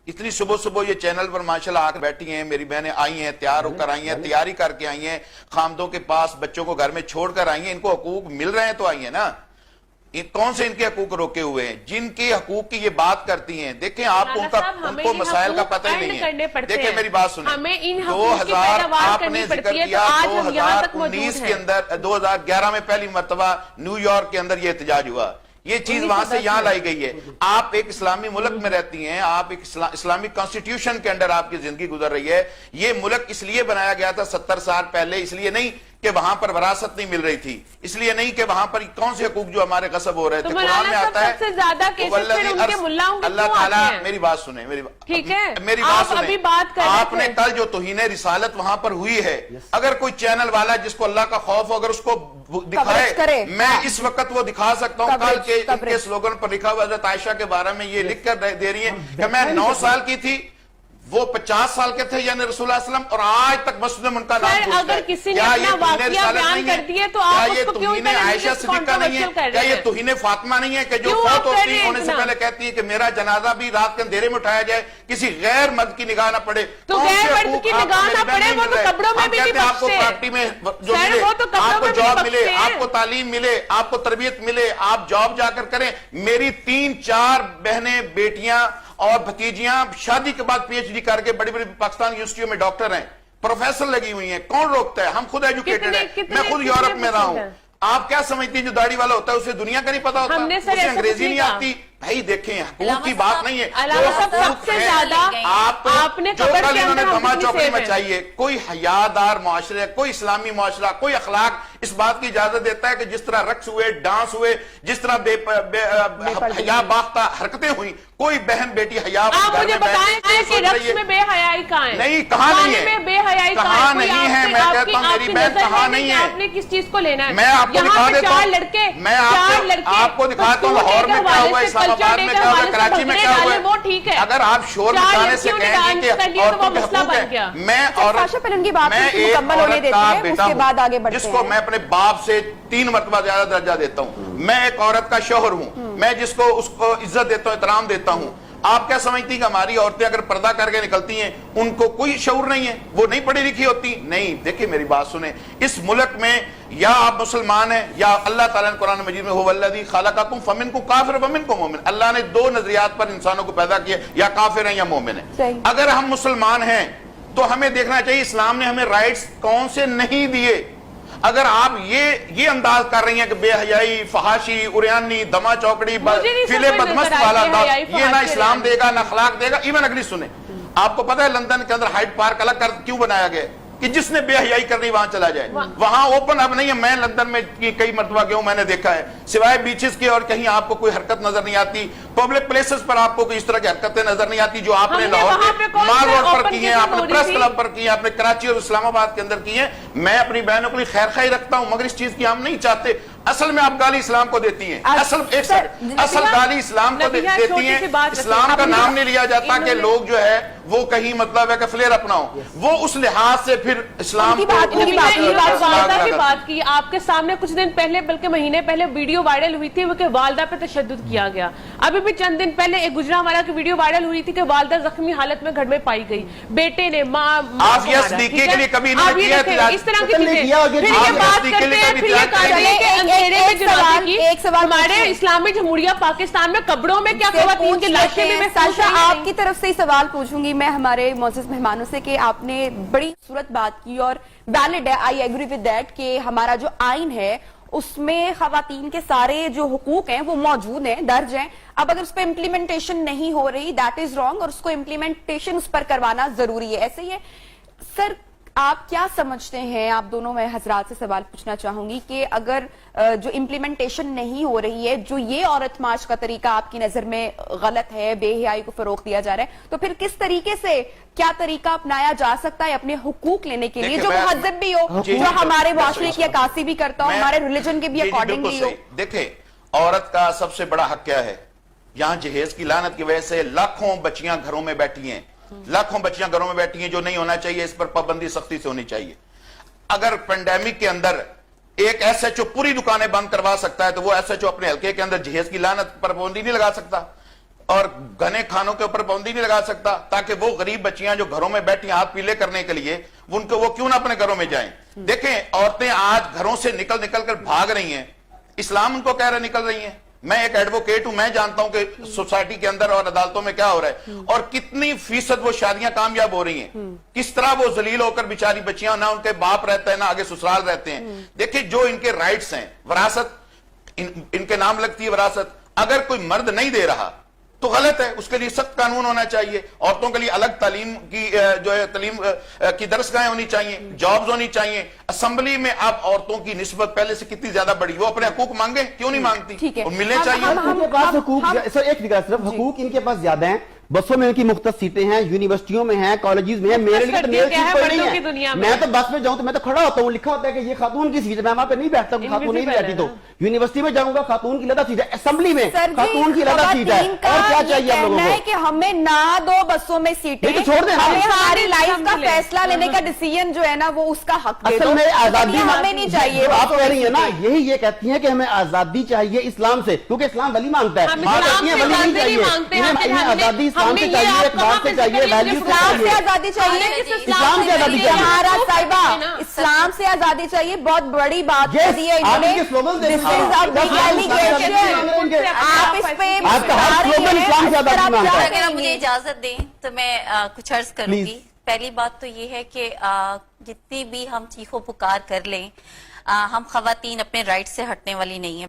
اتنی صبح صبح یہ چینل پر ماشاءاللہ آ کر بیٹھی ہیں، میری بہنیں آئی ہیں، تیار ہو کر آئی ہیں، تیاری کر کے آئی ہیں، خامدوں کے پاس بچوں کو گھر میں چھوڑ کر آئی ہیں، ان کو حقوق مل رہے ہیں تو آئی ہیں نا. کون سے ان کے حقوق روکے ہوئے ہیں؟ جن کے حقوق کی یہ بات کرتی ہیں. دیکھیں آپ کو ان کو مسائل کا پتہ ہی نہیں ہے. دیکھیں میری بات سنیں، 2000 آپ نے ذکر کیا 2019 کے اندر، 2011 میں پہلی مرتبہ نیو یارک کے اندر یہ احتجاج ہوا. یہ چیز وہاں سے یہاں لائی گئی ہے. آپ ایک اسلامی ملک میں رہتی ہیں، آپ ایک اسلامی کانسٹیٹیوشن کے اندر آپ کی زندگی گزر رہی ہے. یہ ملک اس لیے بنایا گیا تھا 70 سال پہلے، اس لیے نہیں کہ وہاں پر وراثت نہیں مل رہی تھی، اس لیے نہیں کہ وہاں پر کون سے حقوق جو ہمارے غصب ہو رہے تھے. قرآن میں آتا ہے اللہ تعالیٰ، میری بات سنیں، میری بات سنیں، آپ نے کل جو توہین رسالت وہاں پر ہوئی ہے، اگر کوئی چینل والا جس کو اللہ کا خوف ہو اگر اس کو دکھائے، میں اس وقت وہ دکھا سکتا ہوں. کل کے ان کے سلوگن پر لکھا ہوا حضرت عائشہ کے بارے میں یہ لکھ کر دے رہی ہیں کہ میں 9 سال کی تھی، وہ 50 سال کے تھے یعنی رسول اللہ صلی اللہ علیہ وسلم، اور آج تک مسجد میں ان کا نام پوچھتا ہے. اگر کسی نے اپنا واقعہ بیان کر دیا تو آپ اس کو کیوں توہین عائشہ صدیقہ نہیں ہے؟ کیا یہ توہین فاطمہ نہیں ہے کہ جو فوت ہوتی ہے ہونے سے پہلے کہتی ہے کہ میرا جنازہ بھی رات کے اندھیرے میں اٹھایا جائے، کسی غیر مرد کی نگاہ نہ پڑے؟ تو غیر مرد کی نگاہ نہ پڑے، وہ تو قبروں میں بھی نہیں بخشتے. آپ کو پارٹی میں جو ملے، آپ کو جاب ملے، آپ کو تعلیم ملے، آپ کو تربیت ملے، آپ جاب جا کر کریں. میری 3-4 بہنیں، بیٹیاں اور بھتیجیاں شادی کے بعد پی ایچ ڈی کر کے بڑی بڑی پاکستان یونیورسٹیوں میں ڈاکٹر ہیں، پروفیسر لگی ہوئی ہیں. کون روکتا ہے؟ ہم خود ایجوکیٹڈ ہیں، میں خود یورپ میں رہا ہوں. آپ کیا سمجھتی ہیں جو داڑھی والا ہوتا ہے اسے دنیا کا نہیں پتا ہوتا، اسے انگریزی نہیں آتی؟ بھائی دیکھیں، حقوق کی بات نہیں ہے. سب سے زیادہ آپ نے جو کل انہوں نے دھما چوکڑی مچائی ہے، کوئی حیادار معاشرے، کوئی اسلامی معاشرہ، کوئی اخلاق اس بات کی اجازت دیتا ہے کہ جس طرح رقص ہوئے، ڈانس ہوئے، جس طرح حیا باختہ حرکتیں ہوئی، کوئی بہن بیٹی حیا آپ مجھے بتائیں کہ رقص میں بے حیائی کہاں ہے؟ نہیں، کہاں نہیں ہے، بے حیائی کہاں نہیں ہے. میں کہتا ہوں میری بہن کہاں نہیں ہے. آپ نے کس چیز کو لینا ہے؟ میں آپ کو دکھا دیتا ہوں، میں آپ کو دکھاتا ہوں لاہور میں کیا ہوا، اسلام آباد میں کیا ہوا، کراچی میں کیا ہوا. وہ ٹھیک ہے، اگر آپ شور مچانے سے کہیں گے کہ عورتوں کے حقوق ہیں، میں ایک عورت کا بیٹا ہوں جس کو میں اپنے باپ سے 3 مرتبہ زیادہ درجہ دیتا ہوں. میں ایک عورت کا شوہر ہوں، میں جس کو اس کو عزت دیتا ہوں، احترام دیتا ہوں. آپ کیا سمجھتی کہ ہماری عورتیں اگر پردہ کر کے نکلتی ہیں ان کو کوئی شعور نہیں ہے، وہ نہیں پڑھی لکھی ہوتی؟ نہیں. دیکھیں میری بات سنیں، اس ملک میں یا آپ مسلمان ہیں یا اللہ تعالیٰ نے قرآن مجید میں هو الذی خلقکم فمنکم کافر ومنکم مومن، اللہ نے 2 نظریات پر انسانوں کو پیدا کیا، یا کافر ہیں یا مومن ہیں. اگر ہم مسلمان ہیں تو ہمیں دیکھنا چاہیے اسلام نے ہمیں رائٹس کون سے نہیں دیے. اگر آپ یہ انداز کر رہی ہیں کہ بے حیائی، فحاشی، اریانی، دما چوکڑی، فیلے بدمست والا انداز، یہ نہ اسلام دے گا نہ اخلاق دے گا. ایون اگلی سنیں، آپ کو پتہ ہے لندن کے اندر ہائیڈ پارک الگ کر کیوں بنایا گیا کہ جس نے بے حیائی کرنی وہاں چلا جائے؟ وہاں اوپن اب نہیں ہے. میں لندن میں کئی مرتبہ گیا ہوں، میں نے دیکھا ہے سوائے بیچز کے اور کہیں آپ کو کوئی حرکت نظر نہیں آتی. پبلک پلیسز پر آپ کو کوئی اس طرح کی حرکتیں نظر نہیں آتی جو آپ نے لاہور کے مال روڈ پر کی ہیں، آپ نے پریس کلب پر کی ہیں، آپ نے کراچی اور اسلام آباد کے اندر کی ہیں. میں اپنی بہنوں کے لیے خیر خواہی رکھتا ہوں، مگر اس چیز کی ہم نہیں چاہتے. اصل میں آپ گالی اسلام کو دیتی ہیں، اصل گالی اسلام کو دیتی ہیں. اسلام کا نام نہیں لیا جاتا کہ لوگ جو ہے وہ کہیں مطلب ہے کہ فلیر اپنا ہو، وہ اس لحاظ سے پھر اسلام بات کی آپ کے سامنے کچھ دن پہلے، بلکہ مہینے پہلے ویڈیو وائرل ہوئی تھی وہ کہ والدہ پہ تشدد کیا گیا. ابھی بھی چند دن پہلے ایک گجرانوالہ کی ویڈیو وائرل ہوئی تھی کہ والدہ زخمی حالت میں گھر میں پائی گئی، بیٹے نے آفیہ صدیقی کے لیے کبھی نہیں کیا اس طرح کی چیزیں. پھر یہ بات کرتے ہیں، پھر یہ کہا جائے کہ اندھیرے میں جنازے کی ہمارے اسلامی جمہوریہ پاکستان میں قبروں میں کیا خواتین کی لاشیں بھی محفوظ ہیں. آپ کی طرف سے ہی سوال پوچھوں گی میں ہمارے معزز مہمانوں سے کہ آپ نے بڑی خوبصورت بات کی اور ویلڈ ہے، آئی ایگری ود دیٹ، کہ ہمارا جو آئین ہے اس میں خواتین کے سارے جو حقوق ہیں وہ موجود ہیں، درج ہیں. اب اگر اس پہ امپلیمنٹیشن نہیں ہو رہی دیٹ از رانگ، اور اس کو امپلیمنٹیشن اس پر کروانا ضروری ہے. ایسے ہی ہے سر، آپ کیا سمجھتے ہیں؟ آپ دونوں میں حضرات سے سوال پوچھنا چاہوں گی کہ اگر جو امپلیمنٹیشن نہیں ہو رہی ہے، جو یہ عورت مارچ کا طریقہ آپ کی نظر میں غلط ہے، بے حیائی کو فروغ دیا جا رہا ہے، تو پھر کس طریقے سے کیا طریقہ اپنایا جا سکتا ہے اپنے حقوق لینے کے لیے جو مہذب بھی ہو، جو ہمارے معاشرے کی عکاسی بھی کرتا ہو، ہمارے ریلیجن کے بھی اکارڈنگلی ہو؟ دیکھیں، عورت کا سب سے بڑا حق کیا ہے؟ یہاں جہیز کی لعنت کی وجہ سے لاکھوں بچیاں گھروں میں بیٹھی ہیں، لاکھوں بچیاں گھروں میں بیٹھی ہیں جو نہیں ہونا چاہیے. اس پر پابندی سختی سے ہونی چاہیے. اگر پینڈیمک کے اندر ایک ایس ایچ او پوری دکانیں بند کروا سکتا ہے تو وہ ایس ایچ او اپنے حلقے کے اندر جہیز کی لعنت پر پابندی نہیں لگا سکتا. اور گھنے کھانوں کے اوپر پابندی نہیں لگا سکتا تاکہ وہ غریب بچیاں جو گھروں میں بیٹھی ہاتھ پیلے کرنے کے لیے وہ کیوں نہ اپنے گھروں میں جائیں؟ دیکھیں عورتیں آج گھروں سے نکل کر بھاگ رہی ہیں، اسلام ان کو کہہ رہا نکل رہی ہیں۔ میں ایک ایڈوکیٹ ہوں، میں جانتا ہوں کہ سوسائٹی کے اندر اور عدالتوں میں کیا ہو رہا ہے اور کتنی فیصد وہ شادیاں کامیاب ہو رہی ہیں، کس طرح وہ ذلیل ہو کر بیچاری بچیاں، نہ ان کے باپ رہتا ہے نہ آگے سسرال رہتے ہیں۔ دیکھیں جو ان کے رائٹس ہیں، وراثت ان کے نام لگتی ہے وراثت، اگر کوئی مرد نہیں دے رہا تو غلط ہے، اس کے لیے سخت قانون ہونا چاہیے۔ عورتوں کے لیے الگ تعلیم کی جو ہے تعلیم کی درسگاہیں ہونی چاہیے، جابز ہونی چاہیے۔ اسمبلی میں اب عورتوں کی نسبت پہلے سے کتنی زیادہ بڑی، وہ اپنے حقوق مانگیں، کیوں نہیں مانگتی؟ ٹھیک ہے، اور ملنے چاہیے۔ ان کے پاس حقوق سر ایک فکر صرف حقوق ان کے پاس زیادہ ہیں، بسوں میں ان کی مختص سیٹیں ہیں، یونیورسٹیوں میں ہیں، کالجز میں ہیں، میرے لیے تو میری چیز کوئی نہیں ہے۔ میں تو بس میں جاؤں تو میں تو کھڑا ہوتا ہوں، لکھا ہوتا ہے کہ یہ خاتون کی سیٹ ہے، میں وہاں پہ نہیں بیٹھتا ہوں، خاتون نہیں بیٹھی تو یونیورسٹی میں جاؤں گا خاتون کی علیحدہ سیٹ ہے، اسمبلی میں خاتون کی علیحدہ سیٹ ہے، اور کیا چاہیے ہم لوگوں کو؟ کہ ہمیں نہ دو بسوں میں سیٹیں، چھوڑ دیں، ہمیں ہماری لائف کا فیصلہ لینے کا ڈیسیژن جو ہے نا وہ اس کا حق دے دو۔ اصل میں آزادی ہمیں نہیں چاہیے، آپ کہہ رہی ہیں نا، یہی یہ کہتی ہیں کہ ہمیں آزادی چاہیے اسلام سے، کیونکہ اسلام ولی مانگتا ہے، آپ کہتی ہیں ولی نہیں چاہیے، انہیں آزادی اسلام سے چاہیے، اقبال سے چاہیے، ویلیو سے اسلام سے چاہیے، آزادی چاہیے، اسلام سے آزادی چاہیے۔ ہمارا صاحبہ اسلام سے آزادی چاہیے، بہت بڑی بات کر دی ہے انہوں نے۔ آپ اس پہ اگر آپ مجھے اجازت دیں تو میں کچھ عرض کروں گی۔ پہلی بات تو یہ ہے کہ جتنی بھی ہم چیخو پکار کر لیں، ہم خواتین اپنے رائٹ سے ہٹنے والی نہیں ہیں۔